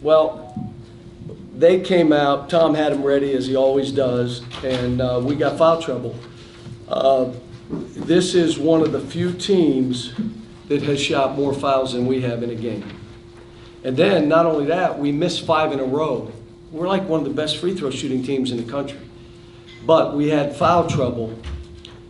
Well, they came out, Tom had them ready as he always does, and we got foul trouble. This is one of the few teams that has shot more fouls than we have in a game. And then, not only that, we missed 5 in a row. We're like one of the best free throw shooting teams in the country. But we had foul trouble.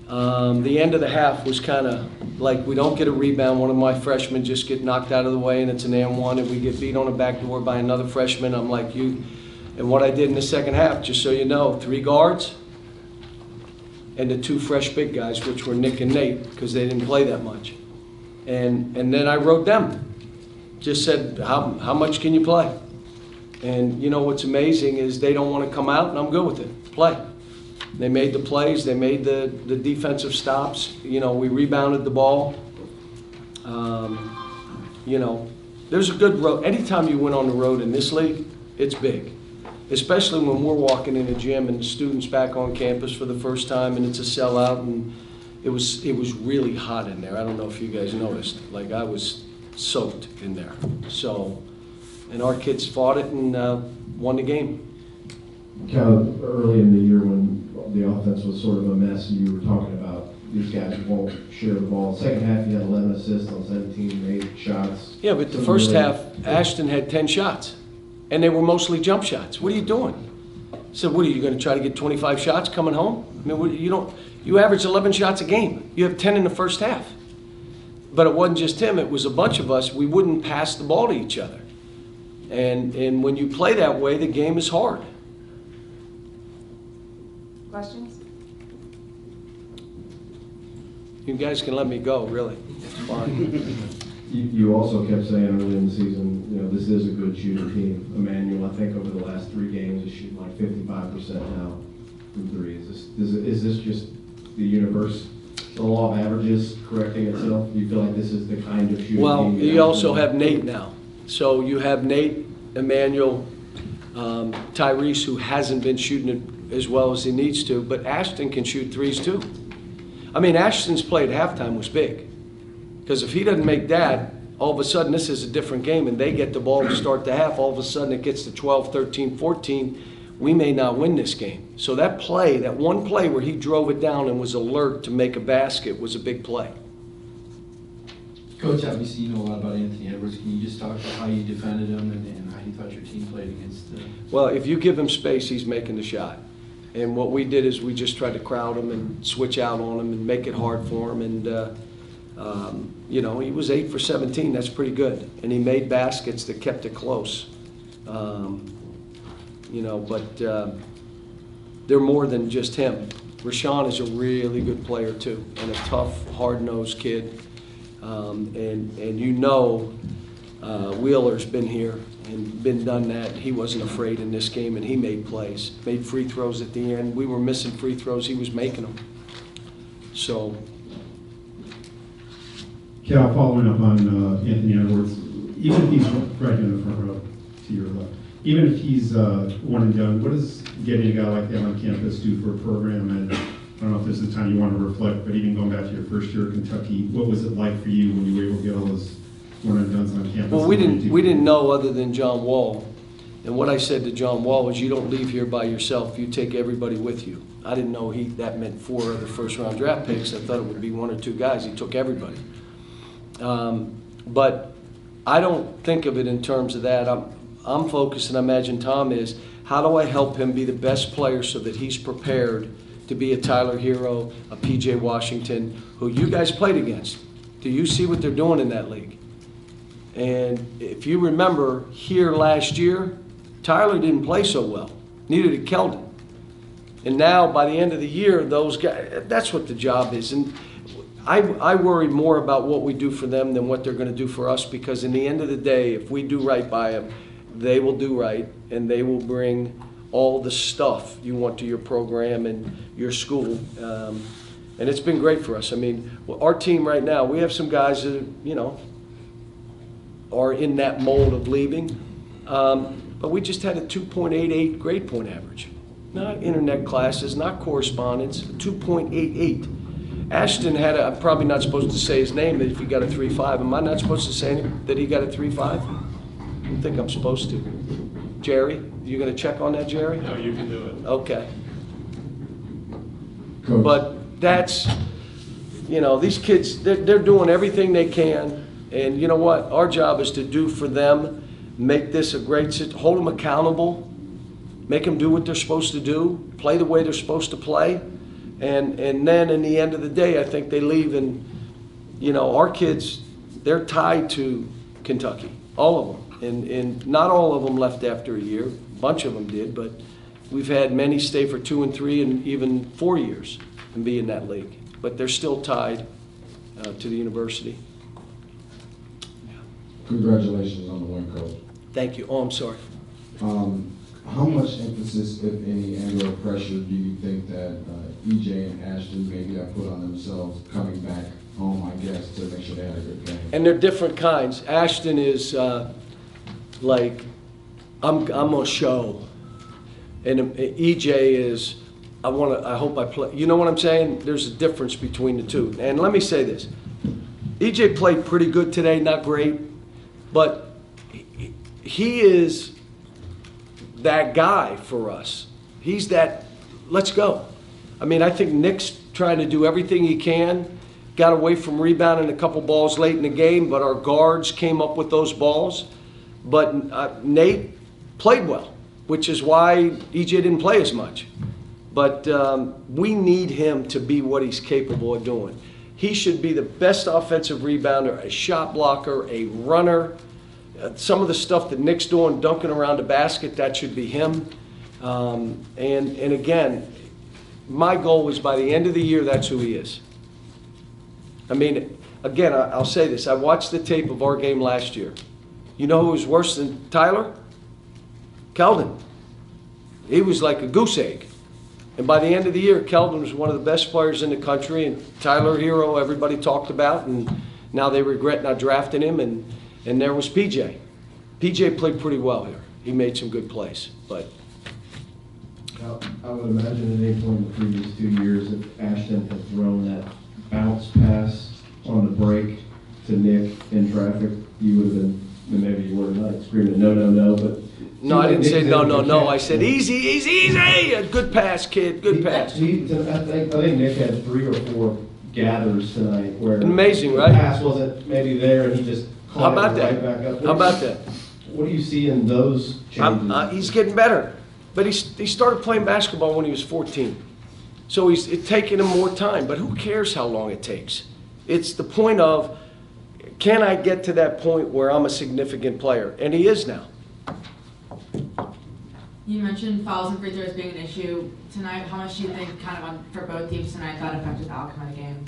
The end of the half was kind of like we don't get a rebound. One of my freshmen just get knocked out of the way, and it's an and one, and we get beat on the back door by another freshman. I'm like, you. And what I did in the second half, just so you know, 3 guards and the 2 fresh big guys, which were Nick and Nate, because they didn't play that much. And then I wrote them. Just said, how much can you play? And you know what's amazing is they don't want to come out, and I'm good with it. Play. They made the plays. They made the defensive stops. You know, we rebounded the ball. You know, there's a good road. Anytime you win on the road in this league, it's big. Especially when we're walking in a gym and the students back on campus for the first time and it's a sellout, and it was really hot in there. I don't know if you guys noticed. Like, I was soaked in there. So, and our kids fought it and won the game. Kind of early in the year when the offense was sort of a mess and you were talking about these guys won't share the ball. Second half you had 11 assists on 17, 8 shots. Yeah, but the first half, Ashton had 10 shots. And they were mostly jump shots. What are you doing? I said, what are you going to try to get 25 shots coming home? I mean, you average 11 shots a game. You have 10 in the first half. But it wasn't just him, it was a bunch of us. We wouldn't pass the ball to each other. And when you play that way, the game is hard. Questions? You guys can let me go, really. It's fine. You also kept saying early in the season, you know, this is a good shooting team. Emmanuel, I think over the last 3 games, is shooting like 55% now from 3. Is this just the universe, the law of averages correcting itself? Do you feel like this is the kind of shooting team? You also have Nate now. So you have Nate, Emmanuel, Tyrese, who hasn't been shooting it as well as he needs to, but Ashton can shoot threes too. I mean, Ashton's play at halftime was big. Because if he doesn't make that, all of a sudden this is a different game and they get the ball to start the half. All of a sudden it gets to 12, 13, 14. We may not win this game. So that play, that one play where he drove it down and was alert to make a basket was a big play. Coach, obviously you know a lot about Anthony Edwards. Can you just talk about how you defended him and how you thought your team played against the... Well, if you give him space, he's making the shot. And what we did is we just tried to crowd him and switch out on him and make it hard for him. And you know, he was 8 for 17. That's pretty good. And he made baskets that kept it close. You know, but they're more than just him. Rashawn is a really good player too, and a tough, hard-nosed kid. And you know, Wheeler's been here and been done that. He wasn't afraid in this game, and he made plays, made free throws at the end. We were missing free throws. He was making them. So. Cal, following up on Anthony Edwards, even if he's right in the front row to your left, even if he's one and done, what does getting a guy like that on campus do for a program? And I don't know if this is the time you want to reflect, but even going back to your first year at Kentucky, what was it like for you when you were able to get all those one and dones on campus? Well, we didn't know other than John Wall. And what I said to John Wall was, you don't leave here by yourself. You take everybody with you. I didn't know that meant 4 other first-round draft picks. I thought it would be 1 or 2 guys. He took everybody. But I don't think of it in terms of that. I'm focused, and I imagine Tom is, how do I help him be the best player so that he's prepared to be a Tyler Hero, a P.J. Washington, who you guys played against? Do you see what they're doing in that league? And if you remember here last year, Tyler didn't play so well. Neither did Keldon. And now, by the end of the year, those guys, that's what the job is. And I worry more about what we do for them than what they're going to do for us, because in the end of the day, if we do right by them, they will do right, and they will bring all the stuff you want to your program and your school. And it's been great for us. I mean, our team right now, we have some guys that, you know, are in that mold of leaving. But we just had a 2.88 grade point average. Not internet classes, not correspondence, 2.88. Ashton had I'm probably not supposed to say his name if he got a 3.5. Am I not supposed to say that he got a 3.5? I don't think I'm supposed to. Jerry, you going to check on that, Jerry? No, you can do it. Okay. Coach. But that's, these kids, they're doing everything they can. And you know what? Our job is to do for them, make this a great, hold them accountable, make them do what they're supposed to do, play the way they're supposed to play. And then in the end of the day, I think they leave and, our kids, they're tied to Kentucky, all of them. And not all of them left after a year. A bunch of them did, but we've had many stay for 2 and 3 and even 4 years and be in that league. But they're still tied to the university. Congratulations on the win, Coach. Thank you. Oh, I'm sorry. How much emphasis, if any, and/or pressure do you think that EJ and Ashton maybe have put on themselves coming back home, I guess, to make sure they had a good game? And they're different kinds. Ashton is like, I'm a show. And EJ is, I hope I play. You know what I'm saying? There's a difference between the two. And let me say this. EJ played pretty good today, not great, but he is that guy for us. He's that, let's go. I mean, I think Nick's trying to do everything he can. Got away from rebounding a couple balls late in the game, but our guards came up with those balls. But Nate played well, which is why EJ didn't play as much. But we need him to be what he's capable of doing. He should be the best offensive rebounder, a shot blocker, a runner. Some of the stuff that Nick's doing, dunking around the basket, that should be him. And again, my goal is by the end of the year, that's who he is. I mean, again, I'll say this. I watched the tape of our game last year. You know who was worse than Tyler? Keldon. He was like a goose egg. And by the end of the year, Keldon was one of the best players in the country, and Tyler Hero, everybody talked about, and now they regret not drafting him, and there was PJ. PJ played pretty well here. He made some good plays, but. I would imagine at any point in the previous 2 years, if Ashton had thrown that bounce pass on the break to Nick in traffic, you would have been, maybe you were not screaming, no, no, no, but. No, I didn't say no, no, no. I said easy, easy, easy. A good pass, kid. Good pass. I think Nick had 3 or 4 gathers tonight where. Amazing, right? The pass wasn't maybe there and he just How caught about it right that? back up. How about that? What do you see in those changes? He's getting better. But he started playing basketball when he was 14. So it's taking him more time. But who cares how long it takes? It's the point of, can I get to that point where I'm a significant player? And he is now. You mentioned fouls and free throws being an issue tonight. How much do you think, kind of for both teams tonight, that affected the outcome of the game?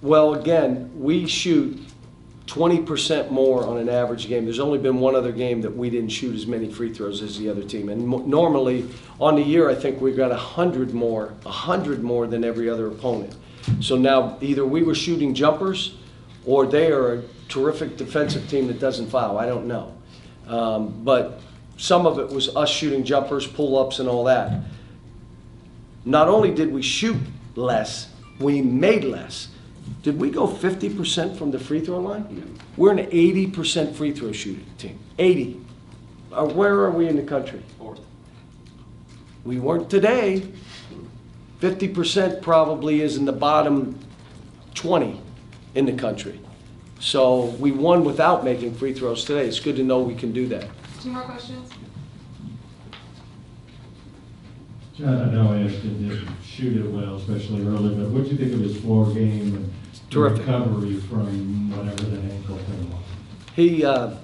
Well, again, we shoot 20% more on an average game. There's only been one other game that we didn't shoot as many free throws as the other team. And normally, on the year, I think we've got 100 more than every other opponent. So now, either we were shooting jumpers, or they are a terrific defensive team that doesn't foul. I don't know. But some of it was us shooting jumpers, pull-ups, and all that. Not only did we shoot less, we made less. Did we go 50% from the free throw line? No. We're an 80% free throw shooting team. 80. Where are we in the country? 4th. We weren't today. 50% probably is in the bottom 20 in the country. So we won without making free throws today. It's good to know we can do that. 2 more questions? John, I know Ashton didn't shoot it well, especially early, but what do you think of his floor game and Terrific. recovery from whatever the ankle thing was? He, I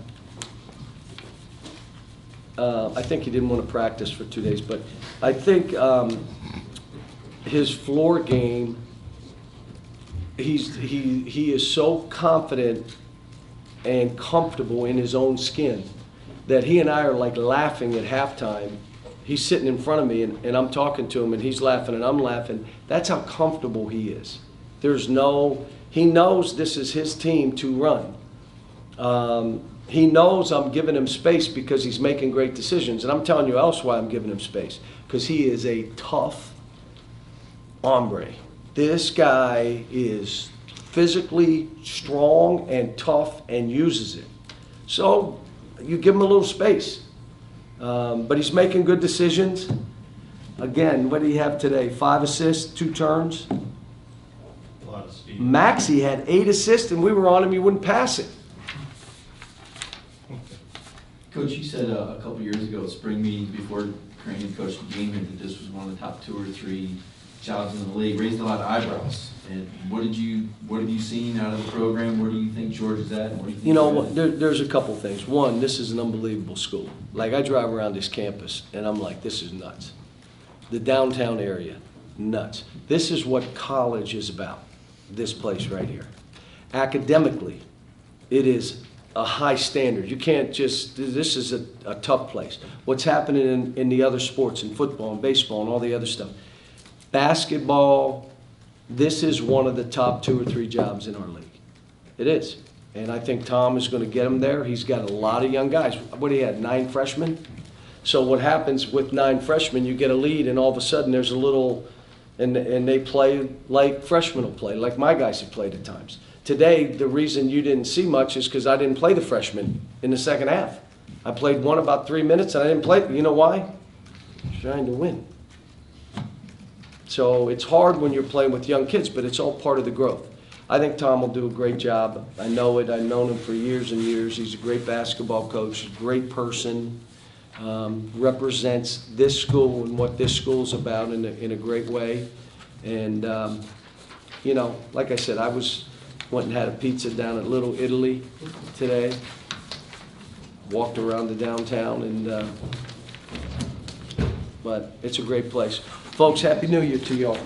think he didn't want to practice for 2 days, but I think his floor game, he is so confident and comfortable in his own skin that he and I are like laughing at halftime. He's sitting in front of me and I'm talking to him and he's laughing and I'm laughing. That's how comfortable he is. He knows this is his team to run. He knows I'm giving him space because he's making great decisions. And I'm telling you else why I'm giving him space. Because he is a tough hombre. This guy is physically strong and tough and uses it. So you give him a little space. But he's making good decisions. Again, what did he have today? 5 assists, 2 turns. A lot of speed. Maxey had 8 assists, and we were on him, he wouldn't pass it. Coach, you said a couple years ago at spring meetings before Crane coached the game that this was one of the top 2 or 3 jobs in the league. Raised a lot of eyebrows. And what have you seen out of the program? Where do you think George is at? And what do you think You know, he's at? there's a couple things. One, this is an unbelievable school. Like, I drive around this campus, and I'm like, this is nuts. The downtown area, nuts. This is what college is about, this place right here. Academically, it is a high standard. You can't just, this is a tough place. What's happening in the other sports, in football and baseball and all the other stuff. Basketball, this is one of the top 2 or 3 jobs in our league. It is. And I think Tom is going to get him there. He's got a lot of young guys. What do you have, 9 freshmen? So what happens with 9 freshmen, you get a lead, and all of a sudden there's a little, and they play like freshmen will play, like my guys have played at times. Today, the reason you didn't see much is because I didn't play the freshmen in the second half. I played one about 3 minutes, and I didn't play. You know why? Trying to win. So it's hard when you're playing with young kids, but it's all part of the growth. I think Tom will do a great job. I know it. I've known him for years and years. He's a great basketball coach, a great person, represents this school and what this school's about in a great way. And, you know, like I said, went and had a pizza down at Little Italy today. Walked around the downtown, and but it's a great place. Folks, Happy New Year to y'all.